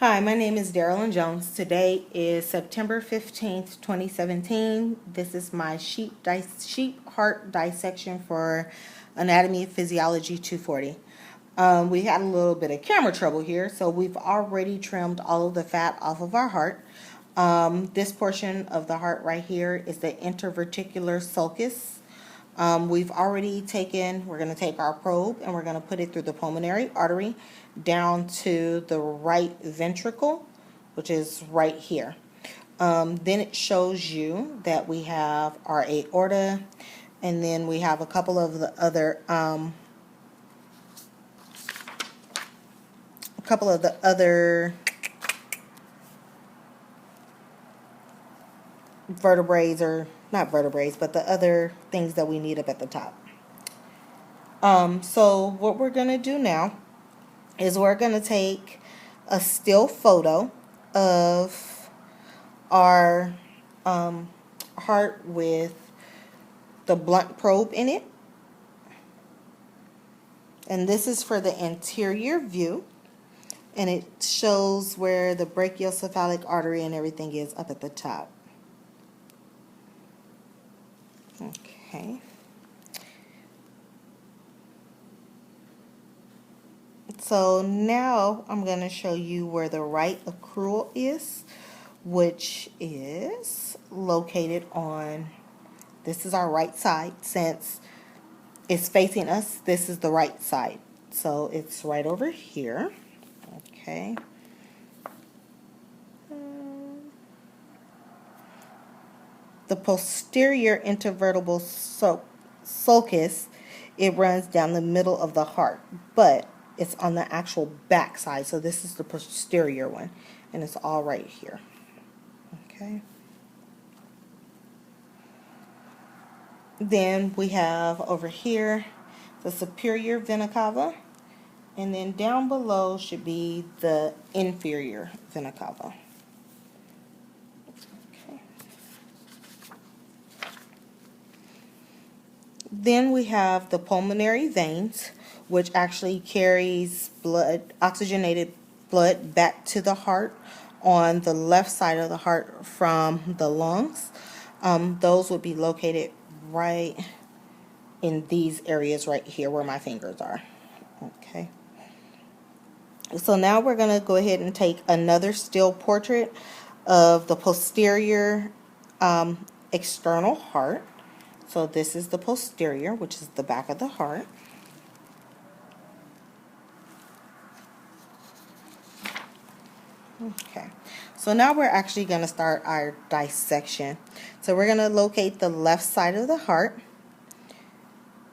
Hi, my name is Darylyn Jones. Today is September 15th, 2017. This is my sheep heart dissection for Anatomy of Physiology 240. We had a little bit of camera trouble here, so we've already trimmed all of the fat off of our heart. This portion of the heart right here is the interverticular sulcus. We're going to take our probe and we're going to put it through the pulmonary artery down to the right ventricle, which is right here. Then it shows you that we have our aorta, and then we have a couple of the other vertebrae, or not vertebrae, but the other things that we need up at the top. So what we're going to do now is we're going to take a still photo of our heart with the blunt probe in it. And this is for the anterior view. And it shows where the brachiocephalic artery and everything is up at the top. Okay. So now I'm going to show you where the right accrual is, which is located on, this is our right side. Since it's facing us, this is the right side. So it's right over here. Okay. The posterior intervertebral sulcus, it runs down the middle of the heart, but it's on the actual back side. So this is the posterior one, and it's all right here. Okay. Then we have over here the superior vena cava, and then down below should be the inferior vena cava. Okay. Then we have the pulmonary veins, which actually carries blood, oxygenated blood, back to the heart on the left side of the heart from the lungs. Those would be located right in these areas right here where my fingers are. Okay. So now we're going to go ahead and take another still portrait of the posterior external heart. So this is the posterior, which is the back of the heart. Okay, so now we're actually going to start our dissection. So we're going to locate the left side of the heart,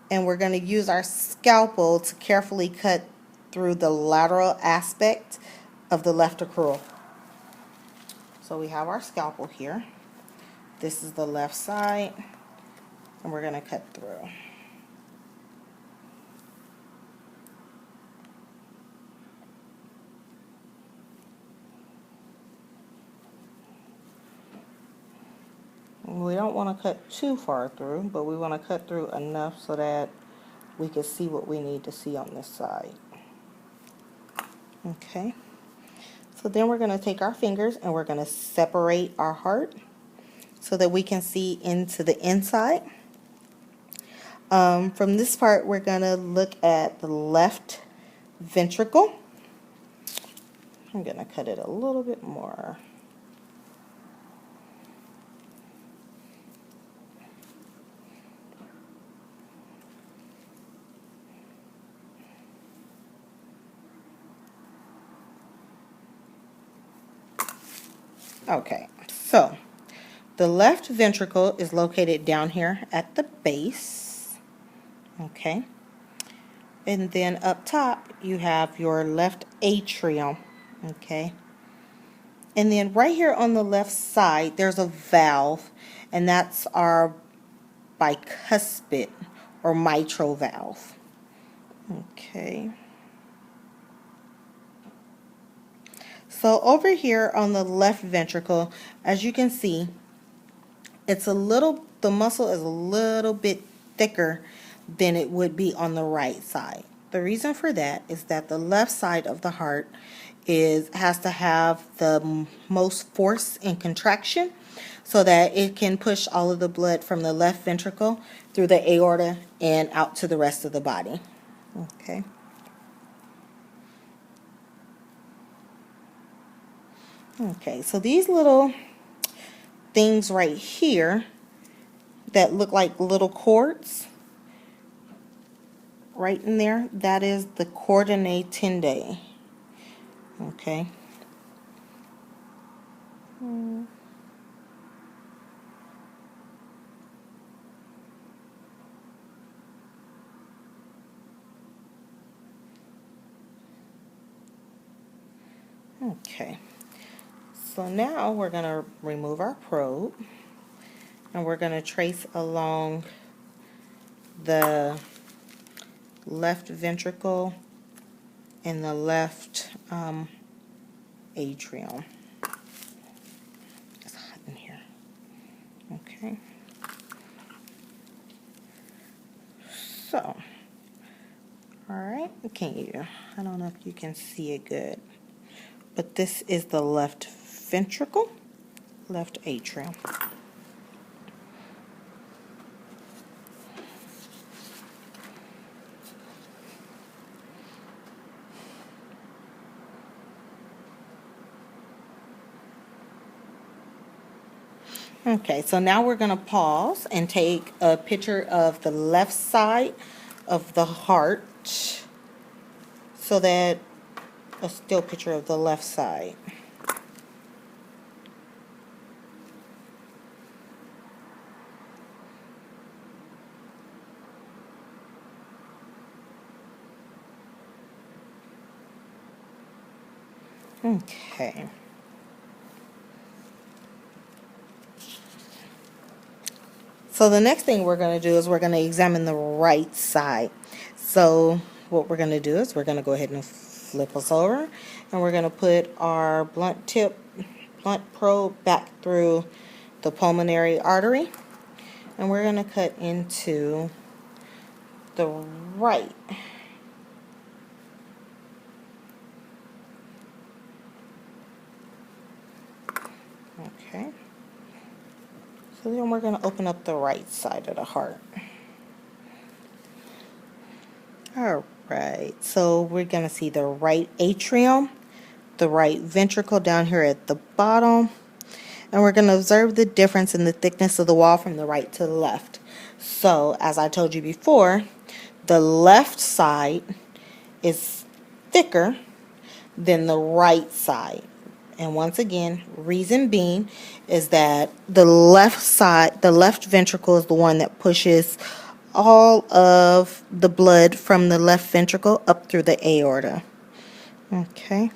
and we're going to use our scalpel to carefully cut through the lateral aspect of the left accrual. So we have our scalpel here. This is the left side, and we're going to cut through. We don't want to cut too far through, but we want to cut through enough so that we can see what we need to see on this side. Okay, so then we're going to take our fingers and we're going to separate our heart so that we can see into the inside. From this part, we're going to look at the left ventricle. I'm going to cut it a little bit more. Okay, so the left ventricle is located down here at the base. Okay, and then up top you have your left atrium. Okay, and then right here on the left side there's a valve, and that's our bicuspid or mitral valve. Okay. So over here on the left ventricle, as you can see, the muscle is a little bit thicker than it would be on the right side. The reason for that is that the left side of the heart has to have the most force and contraction so that it can push all of the blood from the left ventricle through the aorta and out to the rest of the body. Okay. Okay, so these little things right here that look like little cords right in there, that is the chordae tendae. Okay. Okay. So now we're going to remove our probe and we're going to trace along the left ventricle and the left atrium. It's hot in here. Okay. So, alright, I don't know if you can see it good, but this is the left ventricle, left atrium. Okay, so now we're going to pause and take a picture of the left side of the heart, so that a still picture of the left side. Okay. So the next thing we're going to do is we're going to examine the right side. So what we're going to do is we're going to go ahead and flip us over, and we're going to put our blunt probe back through the pulmonary artery, and we're going to cut into the right. Okay. So then we're going to open up the right side of the heart. Alright, so we're going to see the right atrium, the right ventricle down here at the bottom, and we're going to observe the difference in the thickness of the wall from the right to the left. So, as I told you before, the left side is thicker than the right side. And once again, reason being is that the left side, the left ventricle is the one that pushes all of the blood from the left ventricle up through the aorta. Okay.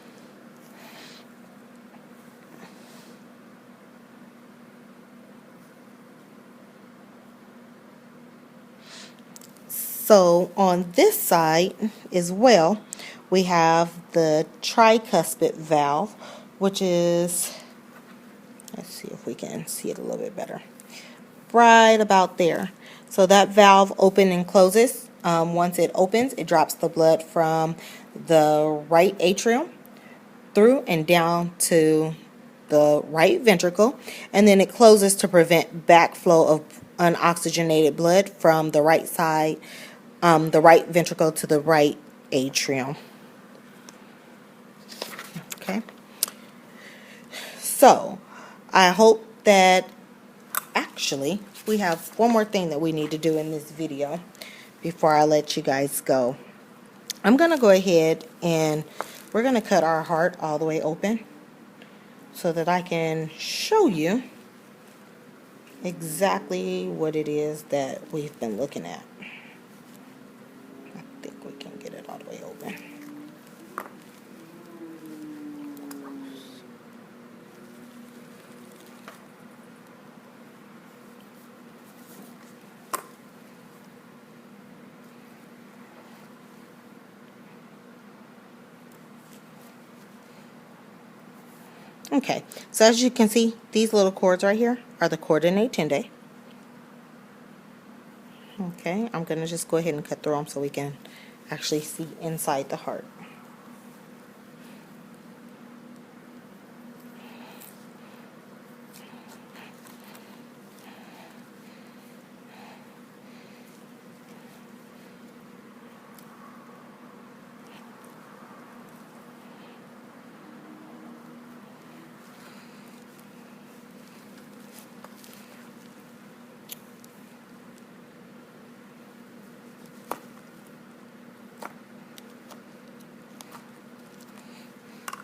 So on this side as well, we have the tricuspid valve, which is, let's see if we can see it a little bit better, right about there. So that valve opens and closes. Once it opens, it drops the blood from the right atrium through and down to the right ventricle, and then it closes to prevent backflow of unoxygenated blood from the right side, the right ventricle to the right atrium. Okay. So, I hope that actually we have one more thing that we need to do in this video before I let you guys go. I'm going to go ahead and we're going to cut our heart all the way open so that I can show you exactly what it is that we've been looking at. I think we can get it all the way open. Okay, so as you can see, these little cords right here are the chordae tendae. Okay, I'm going to just go ahead and cut through them so we can actually see inside the heart.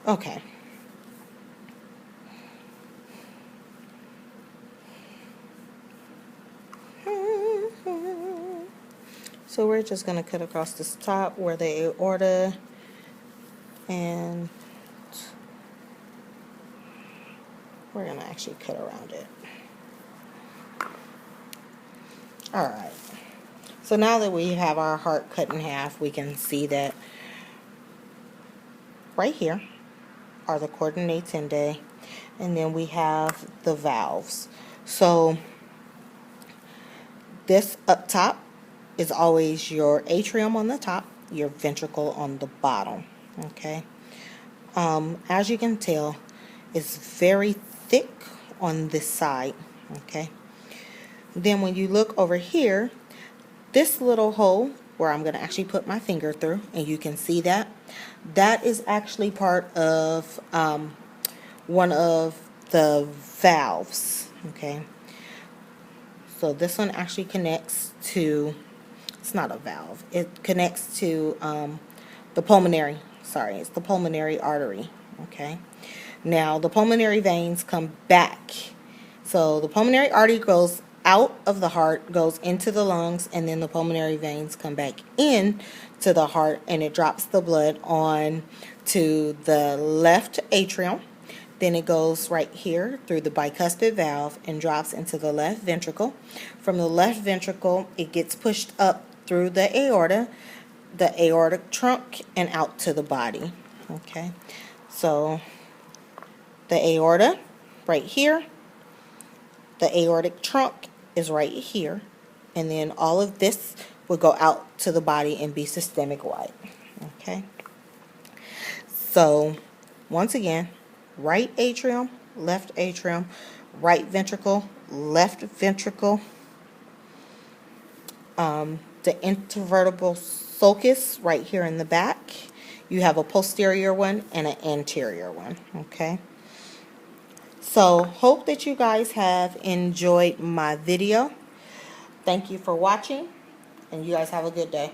Okay. So we're just going to cut across this top where the aorta, and we're going to actually cut around it. Alright. So now that we have our heart cut in half, we can see that right here are the chordinae tendae, and then we have the valves. So this up top is always your atrium on the top, your ventricle on the bottom. Okay. As you can tell, it's very thick on this side. Okay. Then when you look over here, this little hole where I'm going to actually put my finger through, and you can see that, that is actually part of one of the valves. Okay. So this one actually connects to, it's not a valve, it connects to the pulmonary, sorry, it's the pulmonary artery. Okay. Now the pulmonary veins come back. So the pulmonary artery goes out of the heart, goes into the lungs, and then the pulmonary veins come back in to the heart, and it drops the blood on to the left atrium. Then it goes right here through the bicuspid valve and drops into the left ventricle. From the left ventricle, it gets pushed up through the aortic trunk, and out to the body. Okay, so the aorta right here, the aortic trunk is right here, and then all of this will go out to the body and be systemic wide. Okay, so once again, right atrium, right ventricle, left ventricle, the intervertebral sulcus right here in the back. You have a posterior one and an anterior one. Okay. So hope that you guys have enjoyed my video. Thank you for watching, and you guys have a good day.